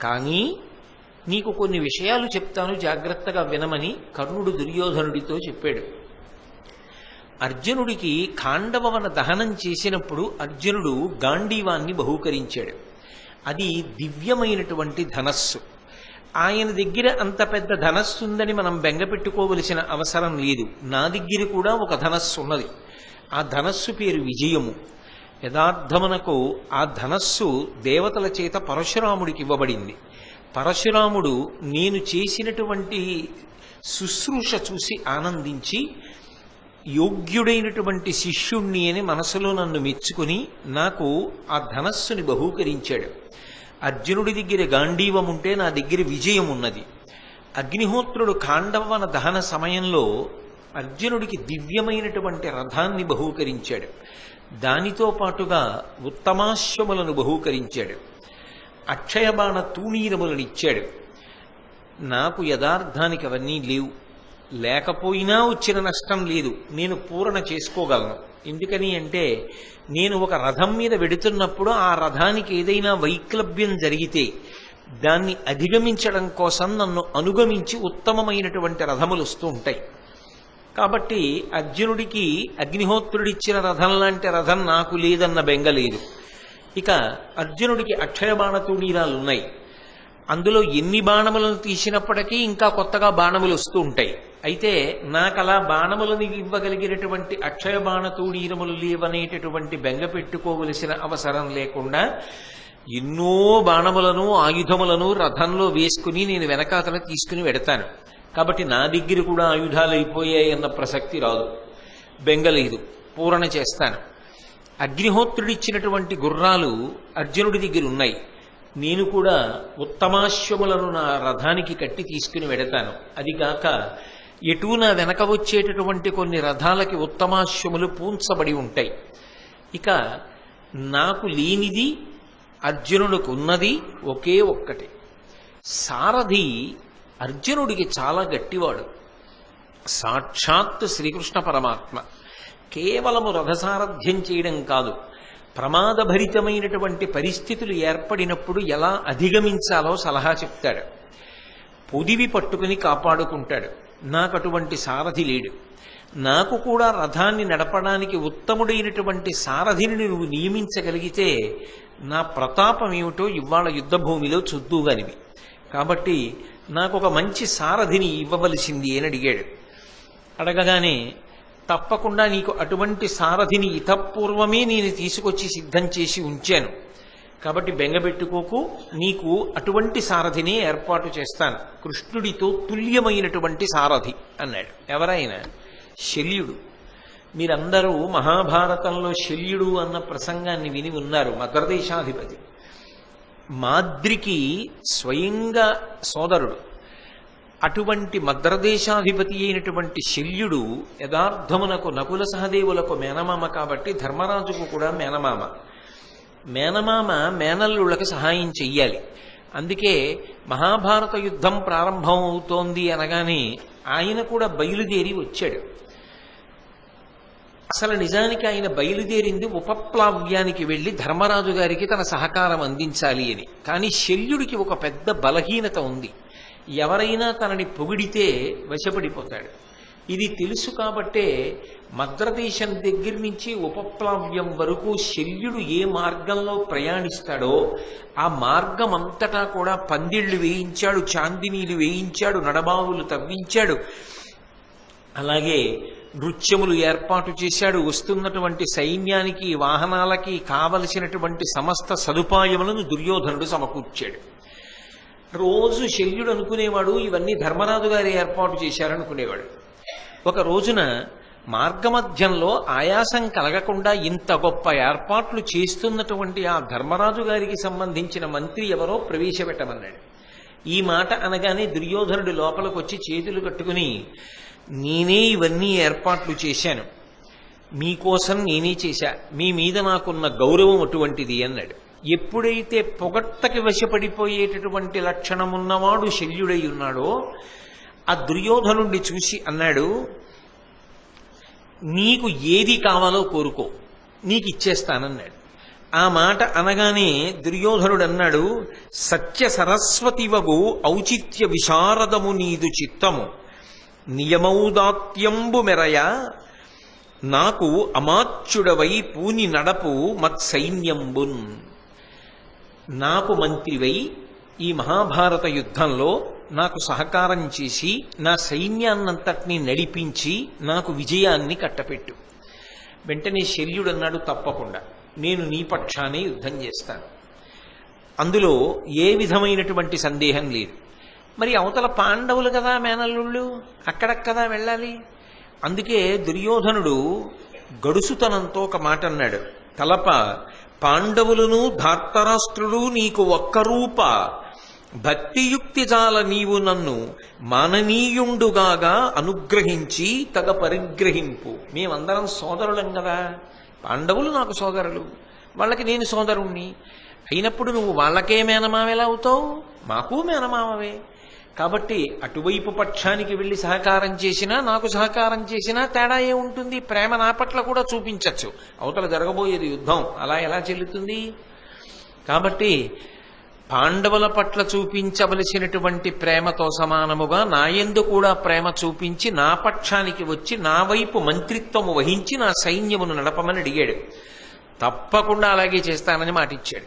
కానీ నీకు కొన్ని విషయాలు చెప్తాను, జాగ్రత్తగా వినమని కర్ణుడు దుర్యోధనుడితో చెప్పాడు. అర్జునుడికి ఖాండవవన దహనం చేసినప్పుడు అర్జునుడు గాంధీవాన్ని బహూకరించాడు. అది దివ్యమైనటువంటి ధనస్సు. ఆయన దగ్గర అంత పెద్ద ధనస్సు ఉందని మనం బెంగపెట్టుకోవలసిన అవసరం లేదు. నా దగ్గర కూడా ఒక ధనస్సు ఉన్నది. ఆ ధనస్సు పేరు విజయము. యథార్థమునకు ఆ ధనస్సు దేవతల చేత పరశురాముడికి ఇవ్వబడింది. పరశురాముడు నేను చేసినటువంటి శుశ్రూష చూసి ఆనందించి యోగ్యుడైనటువంటి శిష్యుణ్ణి అని మనసులో నన్ను మెచ్చుకుని నాకు ఆ ధనస్సుని బహూకరించాడు. అర్జునుడి దగ్గర గాంధీవం ఉంటే నా దగ్గర విజయం ఉన్నది. అగ్నిహోత్రుడు ఖాండవన దహన సమయంలో అర్జునుడికి దివ్యమైనటువంటి రథాన్ని బహూకరించాడు. దానితో పాటుగా ఉత్తమాశ్వములను బహూకరించాడు. అక్షయబాణ తూణీరములను ఇచ్చాడు. నాకు యథార్థానికి అవన్నీ లేవు. లేకపోయినా వచ్చిన నష్టం లేదు. నేను పూరణ చేసుకోగలను. ఎందుకని అంటే నేను ఒక రథం మీద వెడుతున్నప్పుడు ఆ రథానికి ఏదైనా వైక్లభ్యం జరిగితే దాన్ని అధిగమించడం కోసం నన్ను అనుగమించి ఉత్తమమైనటువంటి రథములు వస్తూ ఉంటాయి. కాబట్టి అర్జునుడికి అగ్నిహోత్రుడిచ్చిన రథం లాంటి రథం నాకు లేదన్న బెంగ లేదు. ఇక అర్జునుడికి అక్షయ బాణతూణీరాలున్నాయి. అందులో ఎన్ని బాణములను తీసినప్పటికీ ఇంకా కొత్తగా బాణములు వస్తూ ఉంటాయి. అయితే నాకు అలా బాణములను ఇవ్వగలిగినటువంటి అక్షయ బాణతూణీరములు లేవనేటటువంటి బెంగ పెట్టుకోవలసిన అవసరం లేకుండా ఎన్నో బాణములను ఆయుధములను రథంలో వేసుకుని నేను వెనకాతల తీసుకుని వెడతాను. కాబట్టి నా దగ్గర కూడా ఆయుధాలు అయిపోయాయి అన్న ప్రసక్తి రాదు. బెంగలేదు, పూరణ చేస్తాను. అగ్నిహోత్రుడిచ్చినటువంటి గుర్రాలు అర్జునుడి దగ్గర ఉన్నాయి. నేను కూడా ఉత్తమాశ్వములను నా రథానికి కట్టి తీసుకుని వెడతాను. అదిగాక ఎటూ నా వెనక వచ్చేటటువంటి కొన్ని రథాలకి ఉత్తమాశ్వములు పూంచబడి ఉంటాయి. ఇక నాకు లేనిది అర్జునుడికి ఉన్నది ఒకే ఒక్కటి. సారథి అర్జునుడికి చాలా గట్టివాడు. సాక్షాత్ శ్రీకృష్ణ పరమాత్మ. కేవలము రథసారథ్యం చేయడం కాదు, ప్రమాదభరితమైనటువంటి పరిస్థితులు ఏర్పడినప్పుడు ఎలా అధిగమించాలో సలహా చెప్తాడు. పొదివి పట్టుకుని కాపాడుకుంటాడు. నాకు అటువంటి సారథి లేడు. నాకు కూడా రథాన్ని నడపడానికి ఉత్తముడైనటువంటి సారథిని నువ్వు నియమించగలిగితే నా ప్రతాపం ఏమిటో ఇవాళ యుద్ధభూమిలో చూద్దుగానివి. కాబట్టి నాకు ఒక మంచి సారథిని ఇవ్వవలసింది అని అడిగాడు. అడగగానే తప్పకుండా నీకు అటువంటి సారథిని ఇతపూర్వమే నేను తీసుకొచ్చి సిద్ధం చేసి ఉంచాను. కాబట్టి బెంగబెట్టుకోకు, నీకు అటువంటి సారథిని ఏర్పాటు చేస్తాను. కృష్ణుడితో తుల్యమైనటువంటి సారథి అన్నాడు. ఎవరైనా? శల్యుడు. మీరందరూ మహాభారతంలో శల్యుడు అన్న ప్రసంగాన్ని విని ఉన్నారు. మద్రదేశాధిపతి. మాద్రికి స్వయంగా సోదరుడు. అటువంటి మద్రదేశాధిపతి అయినటువంటి శల్యుడు యథార్థమునకు నకుల సహదేవులకు మేనమామ కాబట్టి ధర్మరాజుకు కూడా మేనమామ. మేనమామ మేనల్లుళ్ళకి సహాయం చెయ్యాలి. అందుకే మహాభారత యుద్ధం ప్రారంభం అవుతోంది అనగానే ఆయన కూడా బయలుదేరి వచ్చాడు. అసలు నిజానికి ఆయన బయలుదేరింది ఉపప్లావ్యానికి వెళ్లి ధర్మరాజు గారికి తన సహకారం అందించాలి అని. కానీ శల్యుడికి ఒక పెద్ద బలహీనత ఉంది. ఎవరైనా తనని పొగిడితే వశపడిపోతాడు. ఇది తెలుసు కాబట్టే మద్రదేశం దగ్గర నుంచి ఉపప్లావ్యం వరకు శల్యుడు ఏ మార్గంలో ప్రయాణిస్తాడో ఆ మార్గం అంతటా కూడా పందిళ్లు వేయించాడు, చాందినీలు వేయించాడు, నడబావులు తవ్వించాడు. అలాగే నృత్యములు ఏర్పాటు చేశాడు. వస్తున్నటువంటి సైన్యానికి వాహనాలకి కావలసినటువంటి సమస్త సదుపాయములను దుర్యోధనుడు సమకూర్చాడు. రోజు శల్యుడు అనుకునేవాడు ఇవన్నీ ధర్మరాజు గారు ఏర్పాటు చేశారనుకునేవాడు. ఒక రోజున మార్గమధ్యంలో ఆయాసం కలగకుండా ఇంత గొప్ప ఏర్పాట్లు చేస్తున్నటువంటి ఆ ధర్మరాజు గారికి సంబంధించిన మంత్రి ఎవరో ప్రవేశపెట్టమన్నాడు. ఈ మాట అనగానే దుర్యోధనుడు లోపలికి వచ్చి చేతులు కట్టుకుని, నేనే ఇవన్నీ ఏర్పాట్లు చేశాను, మీకోసం నేనే చేశా, మీ మీద నాకున్న గౌరవం అటువంటిది అన్నాడు. ఎప్పుడైతే పొగట్టకి వశపడిపోయేటటువంటి లక్షణం ఉన్నవాడు శల్యుడై ఉన్నాడో ఆ దుర్యోధనుడిని చూసి అన్నాడు, నీకు ఏది కావాలో కోరుకో, నీకు ఇచ్చేస్తానన్నాడు. ఆ మాట అనగానే దుర్యోధనుడు అన్నాడు, సత్య సరస్వతివగు ఔచిత్య విశారదము నీదు చిత్తము నియమౌదాత్యంబు మెరయ నాకు అమాత్యుడవై పూని నడపు మత్సైన్యంబున్. నాకు మంత్రివై ఈ మహాభారత యుద్ధంలో నాకు సహకారం చేసి నా సైన్యాన్నంతటినీ నడిపించి నాకు విజయాన్ని కట్టపెట్టు. వెంటనే శల్యుడన్నాడు, తప్పకుండా నేను నీ పక్షానే యుద్ధం చేస్తాను, అందులో ఏ విధమైనటువంటి సందేహం లేదు. మరి అవతల పాండవులు కదా మేనల్లుళ్ళు, అక్కడికి కదా వెళ్ళాలి. అందుకే దుర్యోధనుడు గడుసుతనంతో ఒక మాట అన్నాడు, తలప పాండవులను ధార్తరాష్ట్రులు నీకు ఒక్క రూప భక్తియుక్తి జాల నీవు నన్ను మాననీయుండుగాగా అనుగ్రహించి తగ పరిగ్రహింపు. మేమందరం సోదరులం కదా, పాండవులు నాకు సోదరులు, వాళ్ళకి నేను సోదరుణ్ణి అయినప్పుడు నువ్వు వాళ్ళకే మేనమావెలా అవుతావు, మాకు మేనమావే. కాబట్టి అటువైపు పక్షానికి వెళ్ళి సహకారం చేసినా నాకు సహకారం చేసినా తేడా ఏ ఉంటుంది? ప్రేమ నా పట్ల కూడా చూపించచ్చు. అవతల జరగబోయేది యుద్ధం, అలా ఎలా చెల్లుతుంది? కాబట్టి పాండవుల పట్ల చూపించవలసినటువంటి ప్రేమతో సమానముగా నాయందు కూడా ప్రేమ చూపించి నా పక్షానికి వచ్చి నా వైపు మంత్రిత్వము వహించి నా సైన్యమును నడపమని అడిగాడు. తప్పకుండా అలాగే చేస్తానని మాటిచ్చాడు.